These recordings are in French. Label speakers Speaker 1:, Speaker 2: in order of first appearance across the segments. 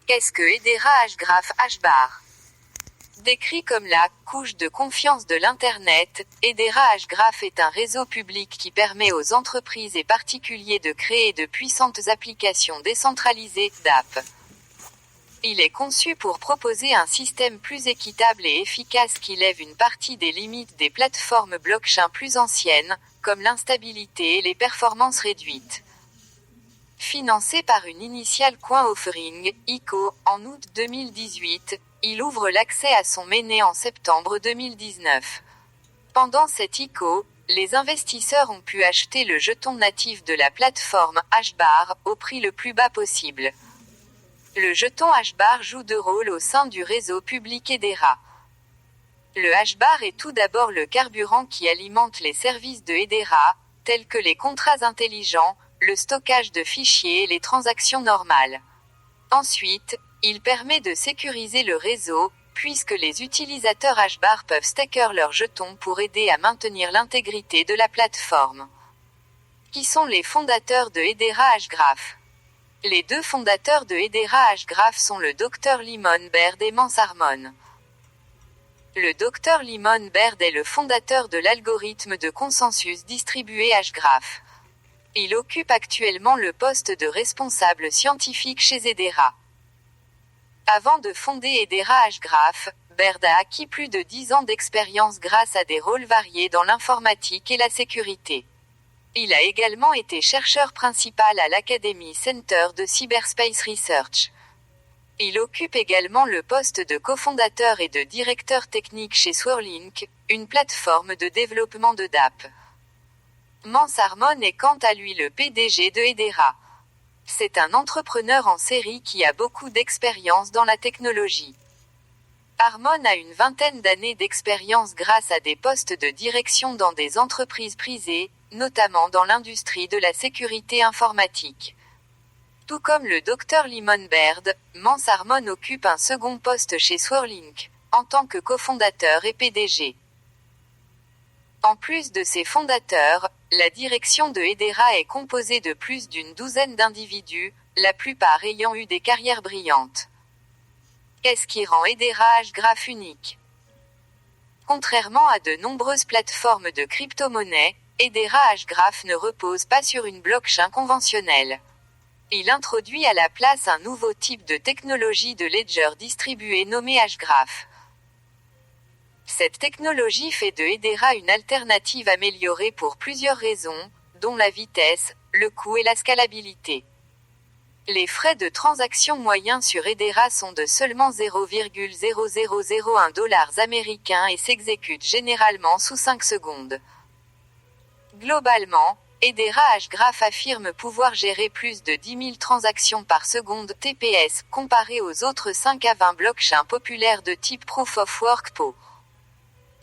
Speaker 1: Qu'est-ce que Hedera Hgraph Hbar? Décrit comme la couche de confiance de l'Internet, Hedera Hgraph est un réseau public qui permet aux entreprises et particuliers de créer de puissantes applications décentralisées, DApp. Il est conçu pour proposer un système plus équitable et efficace qui lève une partie des limites des plateformes blockchain plus anciennes, comme l'instabilité et les performances réduites. Financé par une initial coin offering, ICO, en août 2018, il ouvre l'accès à son mainnet en septembre 2019. Pendant cette ICO, les investisseurs ont pu acheter le jeton natif de la plateforme Hbar au prix le plus bas possible. Le jeton Hbar joue deux rôles au sein du réseau public Hedera. Le Hbar est tout d'abord le carburant qui alimente les services de Hedera, tels que les contrats intelligents, le stockage de fichiers et les transactions normales. Ensuite, il permet de sécuriser le réseau, puisque les utilisateurs Hbar peuvent staker leurs jetons pour aider à maintenir l'intégrité de la plateforme. Qui sont les fondateurs de Hedera Hgraph? Les deux fondateurs de Hedera Hgraph sont le Dr Limon Baird et Mans Harmon. Le Dr Limon Baird est le fondateur de l'algorithme de consensus distribué Hgraph. Il occupe actuellement le poste de responsable scientifique chez Hedera. Avant de fonder Hedera Hgraph, Baird a acquis plus de 10 ans d'expérience grâce à des rôles variés dans l'informatique et la sécurité. Il a également été chercheur principal à l'Academy Center de Cyberspace Research. Il occupe également le poste de cofondateur et de directeur technique chez Swirlink, une plateforme de développement de DApp. Mans Harmon est quant à lui le PDG de Hedera. C'est un entrepreneur en série qui a beaucoup d'expérience dans la technologie. Harmon a une vingtaine d'années d'expérience grâce à des postes de direction dans des entreprises prisées, notamment dans l'industrie de la sécurité informatique. Tout comme le Dr Limon Baird, Mans Harmon occupe un second poste chez Swirlink, en tant que cofondateur et PDG. En plus de ses fondateurs, la direction de Hedera est composée de plus d'une douzaine d'individus, la plupart ayant eu des carrières brillantes. Qu'est-ce qui rend Hedera Hgraph unique? Contrairement à de nombreuses plateformes de crypto-monnaies, Hedera Hgraph ne repose pas sur une blockchain conventionnelle. Il introduit à la place un nouveau type de technologie de ledger distribué nommé Hgraph. Cette technologie fait de Hedera une alternative améliorée pour plusieurs raisons, dont la vitesse, le coût et la scalabilité. Les frais de transaction moyens sur Hedera sont de seulement 0,0001 $ américains et s'exécutent généralement sous 5 secondes. Globalement, Hedera Hgraph affirme pouvoir gérer plus de 10 000 transactions par seconde TPS, comparé aux autres 5 à 20 blockchains populaires de type Proof of Work POW.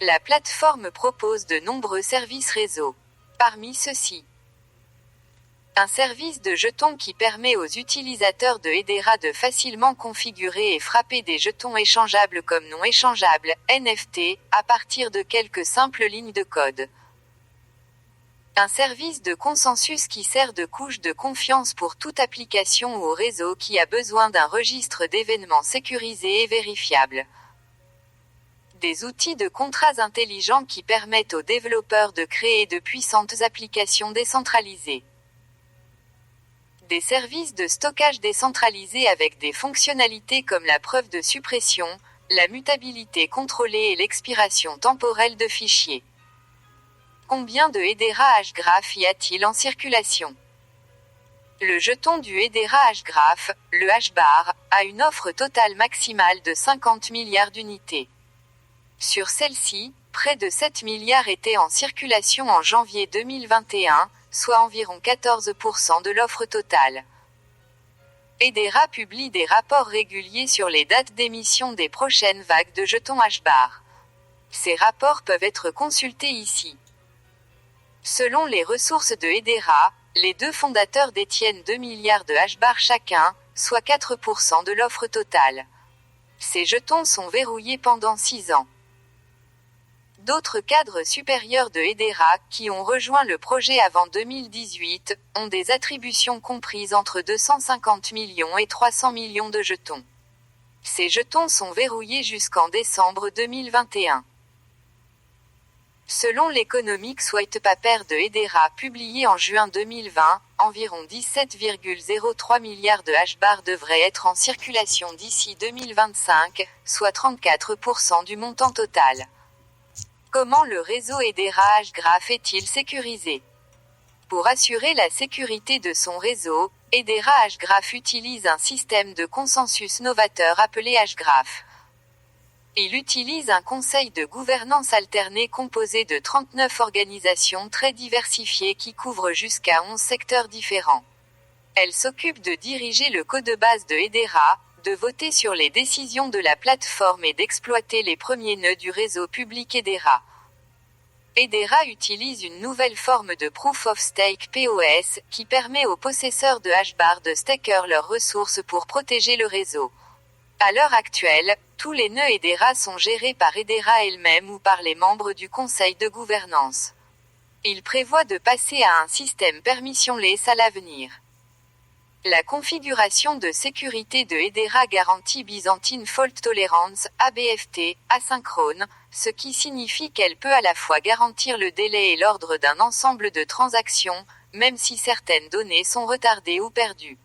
Speaker 1: La plateforme propose de nombreux services réseau. Parmi ceux-ci, un service de jetons qui permet aux utilisateurs de Hedera de facilement configurer et frapper des jetons échangeables comme non échangeables, NFT, à partir de quelques simples lignes de code. Un service de consensus qui sert de couche de confiance pour toute application ou réseau qui a besoin d'un registre d'événements sécurisé et vérifiable. Des outils de contrats intelligents qui permettent aux développeurs de créer de puissantes applications décentralisées. Des services de stockage décentralisés avec des fonctionnalités comme la preuve de suppression, la mutabilité contrôlée et l'expiration temporelle de fichiers. Combien de Hedera Hgraph y a-t-il en circulation? Le jeton du Hedera Hgraph, le Hbar, a une offre totale maximale de 50 milliards d'unités. Sur celle-ci, près de 7 milliards étaient en circulation en janvier 2021, soit environ 14% de l'offre totale. Hedera publie des rapports réguliers sur les dates d'émission des prochaines vagues de jetons Hbar. Ces rapports peuvent être consultés ici. Selon les ressources de Hedera, les deux fondateurs détiennent 2 milliards de Hbar chacun, soit 4% de l'offre totale. Ces jetons sont verrouillés pendant 6 ans. D'autres cadres supérieurs de Hedera, qui ont rejoint le projet avant 2018, ont des attributions comprises entre 250 millions et 300 millions de jetons. Ces jetons sont verrouillés jusqu'en décembre 2021. Selon l'Economics White Paper de Hedera publié en juin 2020, environ 17,03 milliards de hash-bars devraient être en circulation d'ici 2025, soit 34% du montant total. Comment le réseau Hedera Hashgraph est-il sécurisé? Pour assurer la sécurité de son réseau, Hedera Hashgraph utilise un système de consensus novateur appelé Hashgraph. Il utilise un conseil de gouvernance alterné composé de 39 organisations très diversifiées qui couvrent jusqu'à 11 secteurs différents. Elle s'occupe de diriger le codebase de Hedera, de voter sur les décisions de la plateforme et d'exploiter les premiers nœuds du réseau public Hedera. Hedera utilise une nouvelle forme de Proof of Stake POS, qui permet aux possesseurs de hashbars de staker leurs ressources pour protéger le réseau. À l'heure actuelle, tous les nœuds Hedera sont gérés par Hedera elle-même ou par les membres du conseil de gouvernance. Il prévoit de passer à un système permissionless à l'avenir. La configuration de sécurité de Hedera garantit Byzantine Fault Tolerance, ABFT, asynchrone, ce qui signifie qu'elle peut à la fois garantir le délai et l'ordre d'un ensemble de transactions, même si certaines données sont retardées ou perdues.